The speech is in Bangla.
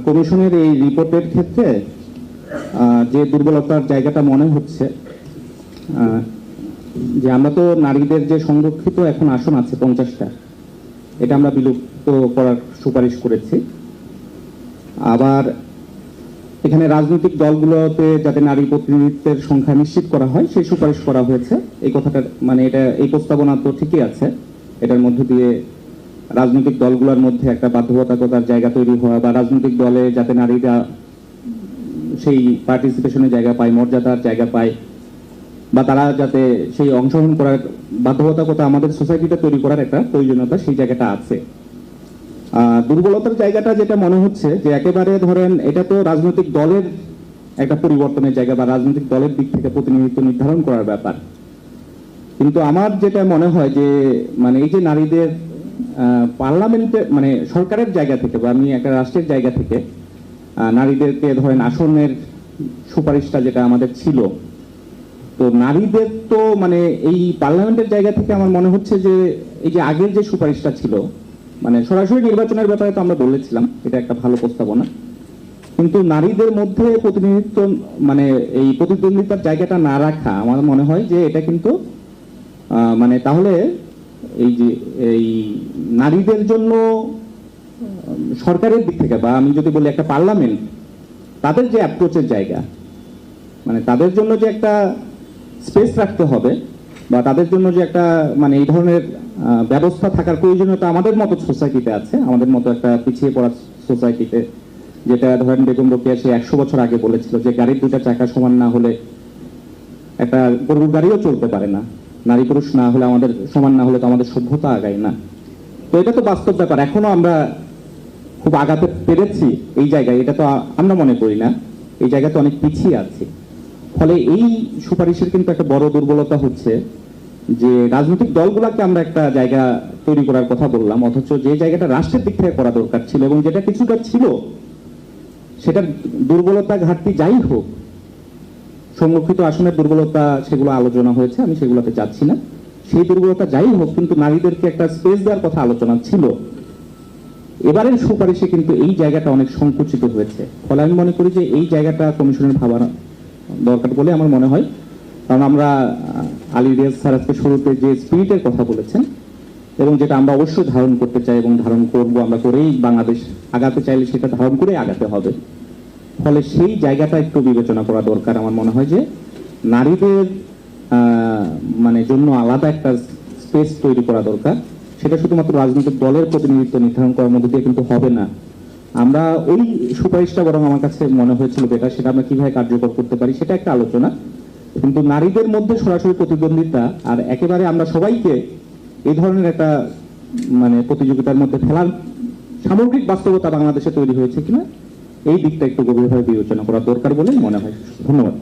কমিশনের এই রিপোর্টের ক্ষেত্রে যে দুর্বলতার জায়গাটা মনে হচ্ছে যে আমরা তো নারীদের যে সংরক্ষিত এখন আসন আছে 50টা, এটা আমরা বিলুপ্ত করার সুপারিশ করেছি। আবার এখানে রাজনৈতিক দলগুলোতে যাতে নারী প্রতিনিধিত্বের সংখ্যা নিশ্চিত করা হয় সেই সুপারিশ করা হয়েছে। এই কথাটা মানে এটা এই প্রস্তাবনা তো ঠিকই আছে, এটার মধ্যে দিয়ে রাজনৈতিক দলগুলোর মধ্যে একটা বাধ্যবাধকতার জায়গা তৈরি হওয়া বা রাজনৈতিক দলে যাতে নারীরা সেই পার্টিসিপেশনের জায়গা পায়, মর্যাদার জায়গা পায়, বা তারা যাতে সেই অংশগ্রহণ করার বাধ্যবাধকতা আমাদের সোসাইটিতে তৈরি করার একটা প্রয়োজনীয়তা সেই জায়গাটা আছে। দুর্বলতার জায়গাটা যেটা মনে হচ্ছে যে একেবারে ধরেন এটা তো রাজনৈতিক দলের একটা পরিবর্তনের জায়গা বা রাজনৈতিক দলের দিক থেকে প্রতিনিধিত্ব নির্ধারণ করার ব্যাপার, কিন্তু আমার যেটা মনে হয় যে মানে এই যে নারীদের পার্লামেন্টে মানে সরকারের জায়গা থেকে বা আমি একটা রাষ্ট্রের জায়গা থেকে নারীদেরকে ধরেন আসনের সুপারিশটা যেটা আমাদের ছিল, তো নারীদের তো মানে এই পার্লামেন্টের জায়গা থেকে আমার মনে হচ্ছে যে এই যে আগের যে সুপারিশটা ছিল মানে সরাসরি নির্বাচনের ব্যাপারে তো আমরা বলেছিলাম এটা একটা ভালো প্রস্তাবনা, কিন্তু নারীদের মধ্যে প্রতিনিধিত্ব মানে এই প্রতিদ্বন্দ্বিতার জায়গাটা না রাখা আমার মনে হয় যে এটা কিন্তু মানে তাহলে এই যে এই নারীদের জন্য সরকারের দিক থেকে বা আমি যদি বলি একটা পার্লামেন্ট তাদের যে অ্যাপ্রোচের জায়গা মানে তাদের জন্য যে একটা স্পেস রাখতে হবে বা তাদের জন্য যে একটা মানে এই ধরনের ব্যবস্থা থাকার প্রয়োজনীয়তা আমাদের মতো সোসাইটিতে আছে, আমাদের মতো একটা পিছিয়ে পড়া সোসাইটিতে, যেটা ধরেন বেগম রোকেয়া সে 100 বছর আগে বলেছিল যে গাড়ির দুটা চাকা সমান না হলে একটা গরুর গাড়িও চলতে পারে না, নারী পুরুষ না হলে আমাদের সমান না হলে তো আমাদের সভ্যতা আগায় না। তো এটা তো বাস্তব ব্যাপার, এখনো আমরা খুব আগাতে পেরেছি এই জায়গায়, এটা তো আমরা মনে করি না, এই জায়গাতে অনেক পিছিয়ে আছি। ফলে এই সুপারিশের কিন্তু একটা বড় দুর্বলতা হচ্ছে যে রাজনৈতিক দলগুলোকে আমরা একটা জায়গা তৈরি করার কথা বললাম, অথচ যে জায়গাটা রাষ্ট্রের দিক থেকে করা দরকার ছিল এবং যেটা কিছুটা ছিল সেটার দুর্বলতা ঘাটতি যাই হোক, সংরক্ষিত আসনের দুর্বলতা সেগুলো আলোচনা হয়েছে, আমি সেগুলোতে যাচ্ছি না, সেই দুর্বলতা যাই হোক কিন্তু নারীদেরকে একটা স্পেস দেওয়ার কথা আলোচনা ছিল। এবারের সুপারিশে কিন্তু এই জায়গাটা অনেক সংকুচিত হয়েছে, ফলে আমি মনে করি যে এই জায়গাটা কমিশনের ভাবা দরকার বলে আমার মনে হয়। কারণ আমরা আলী রিয়াজ স্যার আজকে শুরুতে যে স্পিরিটের কথা বলেছেন এবং যেটা আমরা অবশ্যই ধারণ করতে চাই এবং ধারণ করব, আমরা করেই বাংলাদেশ আগাতে চাইলে সেটা ধারণ করে আগাতে হবে, ফলে সেই জায়গাটা একটু বিবেচনা করা দরকার। আমার মনে হয় যে নারীদের মানে জন্য আলাদা একটা স্পেস তৈরি করা দরকার, সেটা শুধুমাত্র রাজনৈতিক দলের প্রতিনিধিত্ব নির্ধারণ করার মধ্যে দিয়ে কিন্তু হবে না। আমরা ওই সুপারিশটা বরং আমার কাছে মনে হয়েছিল বেটার, সেটা আমরা কিভাবে কার্যকর করতে পারি সেটা একটা আলোচনা, কিন্তু নারীদের মধ্যে সরাসরি প্রতিদ্বন্দ্বিতা আর একেবারে আমরা সবাইকে এই ধরনের একটা মানে প্রতিযোগিতার মধ্যে ফেলার সামগ্রিক বাস্তবতা বাংলাদেশে তৈরি হয়েছে কিনা এই দিকটা একটু গভীরভাবে বিবেচনা করা দরকার বলে মনে হয়। ধন্যবাদ।